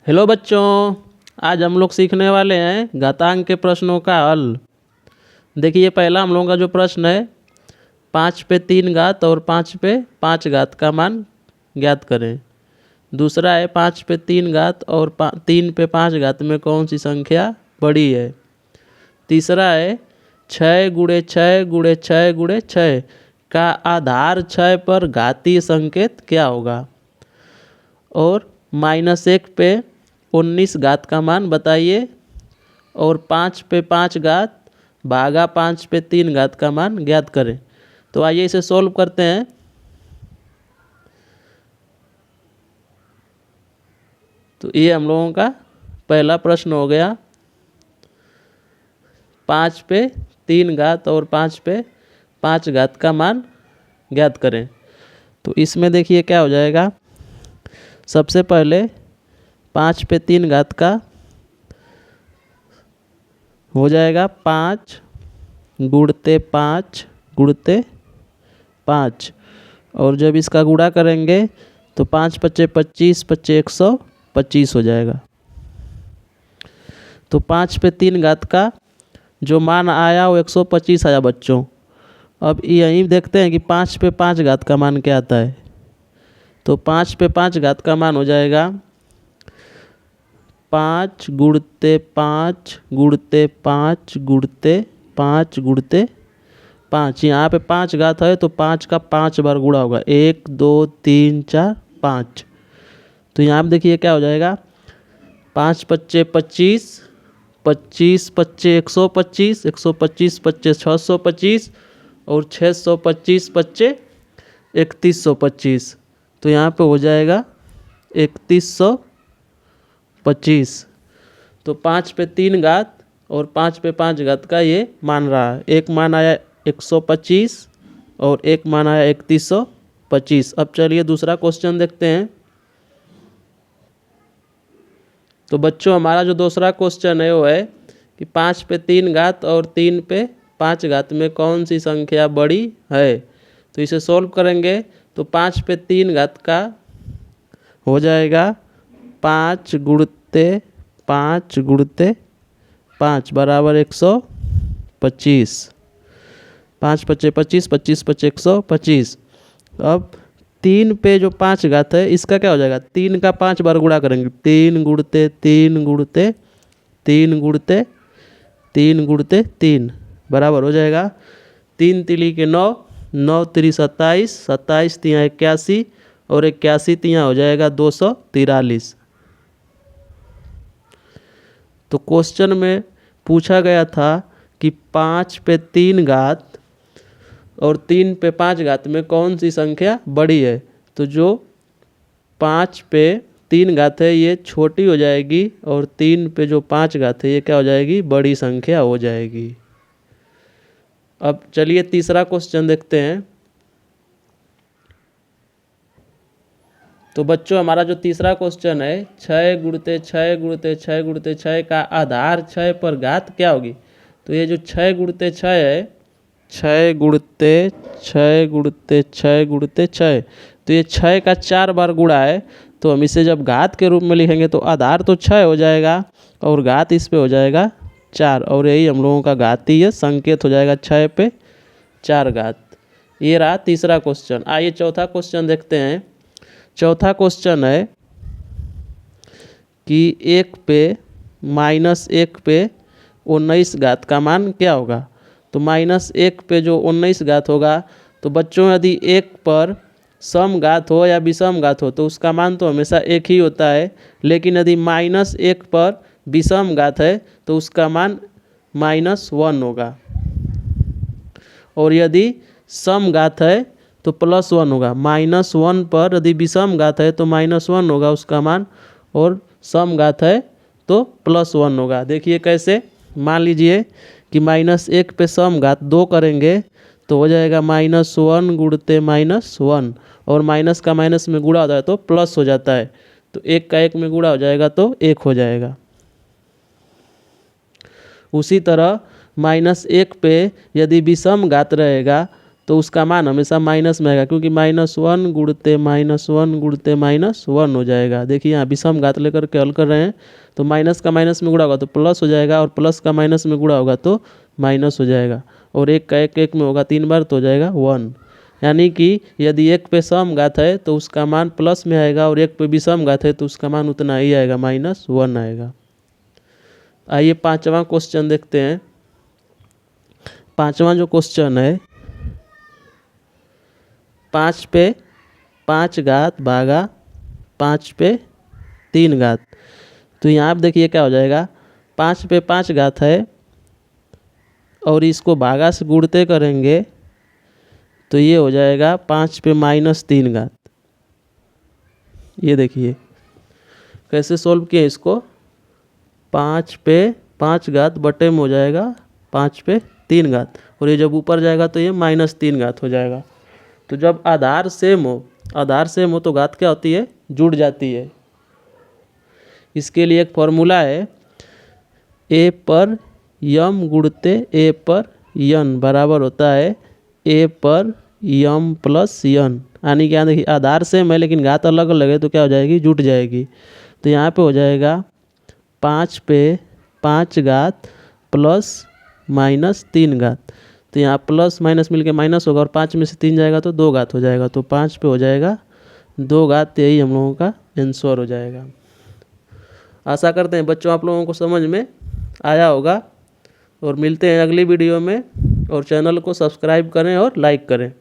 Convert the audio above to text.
Hello बच्चों, आज हम लोग सीखने वाले हैं घातांक के प्रश्नों का हल। देखिए पहला हम लोगों का जो प्रश्न है 5 पे 3 घात और 5 पे 5 घात का मान ज्ञात करें। दूसरा है 5 पे 3 घात और 3 पे 5 घात में कौन सी संख्या बड़ी है। तीसरा है 6 गुणे 6 गुणे 6 गुणे 6 का आधार 6 पर घातीय संकेत क्या होगा। और -1 पे 19 घात का मान बताइए। और 5 पे 5 घात भागा 5 पे 3 घात का मान ज्ञात करें। तो आइए इसे सॉल्व करते हैं। तो ये हम लोगों का पहला प्रश्न हो गया। 5 पे 3 घात और 5 पे 5 घात का मान ज्ञात करें। तो इसमें देखिए क्या हो जाएगा। सबसे पहले 5 पे 3 घात का हो जाएगा 5 गुणते 5 गुणते 5। और जब इसका गुणा करेंगे तो 5 पच्चे 25 पच्चे 125 हो जाएगा। तो 5 पे 3 घात का जो मान आया वो 125 आया बच्चों। अब यहीं देखते हैं कि 5 पे 5 घात का मान क्या आता है। तो 5 पे 5 घात का मान हो जाएगा 5 गुणते 5 गुणते 5 गुणते 5 गुणते 5। यहाँ पे 5 घात है तो 5 का 5 बार गुणा होगा। 1 2 3 4 5। तो यहाँ पे देखिए क्या हो जाएगा। 5 पच्चे 25 25 पच्चे 125 125 पच्चे 625 और 625 पच्चे 3125। तो यहाँ पे हो जाएगा 3125। तो 5 पे 3 घात और 5 पे 5 घात का ये मान रहा है। एक मान आया 125 और एक मान आया 3125। अब चलिए दूसरा क्वेश्चन देखते हैं। तो बच्चों हमारा जो दूसरा क्वेश्चन है वो है कि 5 पे 3 घात और 3 पे 5 घात में कौन सी संख्या बड़ी है। तो इसे सॉल्व करेंगे तो 5 पे 3 घात का हो जाएगा 5 गुणते 5 गुणते 5 बराबर 125। 5 पच्चे 25 25 पच्चे 125। अब 3 पे जो 5 घात है इसका क्या हो जाएगा। 3 का 5 बार गुणा करेंगे। 3 गुणते 3 गुणते 3 गुणते 3 गुणते 3 बराबर हो जाएगा 3 तिली के 9 9 तिरी 27 27 तियाँ 81 और 81 तियाँ हो जाएगा 243। तो क्वेश्चन में पूछा गया था कि 5 पे 3 घात और 3 पे 5 घात में कौन सी संख्या बड़ी है। तो जो 5 पे 3 घात है ये छोटी हो जाएगी और 3 पे जो 5 घात है ये क्या हो जाएगी, बड़ी संख्या हो जाएगी। अब चलिए तीसरा क्वेश्चन देखते हैं। तो बच्चों हमारा जो तीसरा क्वेश्चन है 6 गुणते 6 गुणते 6 गुणते 6 का आधार 6 पर घात क्या होगी। तो ये जो 6 गुणते 6 है 6 गुणते 6 गुणते 6 गुणते 6, तो ये 6 का 4 बार गुणा है। तो हम इसे जब घात के रूप में लिखेंगे तो आधार तो 6 हो जाएगा और घात इस पे हो जाएगा 4 और यही हम लोगों का घातीय संकेत हो जाएगा 6 पे 4 घात। ये रहा तीसरा क्वेश्चन। आइए चौथा क्वेश्चन देखते हैं। चौथा क्वेश्चन है कि 1 पे -1 पे 19 घात का मान क्या होगा। तो -1 पे जो 19 घात होगा तो बच्चों यदि 1 पर सम घात हो या विषम घात हो तो उसका मान तो हमेशा 1 ही होता है। लेकिन यदि -1 पर विषम घात है तो उसका मान -1 होगा। और यदि सम घात है तो +1 होगा। -1 पर यदि विषम घात है तो -1 होगा उसका मान, और सम घात है तो +1 होगा। देखिए कैसे, मान लीजिए कि -1 पे सम घात 2 करेंगे तो हो जाएगा -1 गुणते -1 और माइनस का माइनस में गुणा होता है तो प्लस हो जाता है। तो 1 का 1 में गुणा हो जाएगा तो 1 हो जाएगा। उसी तरह -1 पे यदि विषम घात रहेगा तो उसका मान हमेशा माइनस में आएगा, क्योंकि -1 गुणते -1 गुणते -1 हो जाएगा। देखिए यहाँ विषम घात लेकर के हल कर रहे हैं, तो माइनस का माइनस में गुणा होगा तो प्लस हो जाएगा, और प्लस का माइनस में गुणा होगा तो माइनस हो जाएगा, और एक का एक में होगा 3 बार तो हो जाएगा 1। यानी कि यदि एक पे सम घात है तो उसका मान प्लस में आएगा, और एक पे विषम घात है तो उसका मान उतना ही आएगा, -1 आएगा। आइए पांचवा क्वेश्चन देखते हैं। पांचवा जो क्वेश्चन है, 5 पे 5 घात भागा 5 पे 3 घात। तो यहाँ आप देखिए क्या हो जाएगा, 5 पे 5 घात है और इसको भागा से गुणते करेंगे तो ये हो जाएगा 5 पे -3 घात। ये देखिए कैसे सोल्व किए इसको, 5 पे 5 घात बटे में हो जाएगा 5 पे 3 घात, और ये जब ऊपर जाएगा तो ये -3 घात हो जाएगा। तो जब आधार सेम हो तो घात क्या होती है, जुड़ जाती है। इसके लिए एक फॉर्मूला है, a पर m गुणते a पर n बराबर होता है a पर m प्लस n। यानी क्या, देखिए आधार सेम है लेकिन घात अलग अलग है तो क्या हो जाएगी, जुट जाएगी। तो यहाँ पे हो जाएगा 5 पे 5 घात प्लस -3 घात। तो यहाँ प्लस माइनस मिलके माइनस होगा, और 5 में से 3 जाएगा तो 2 घात हो जाएगा, तो 5 पे हो जाएगा 2 घात। यही हम लोगों का आंसर हो जाएगा। आशा करते हैं बच्चों आप लोगों को समझ में आया होगा, और मिलते हैं अगली वीडियो में। और चैनल को सब्सक्राइब करें और लाइक करें।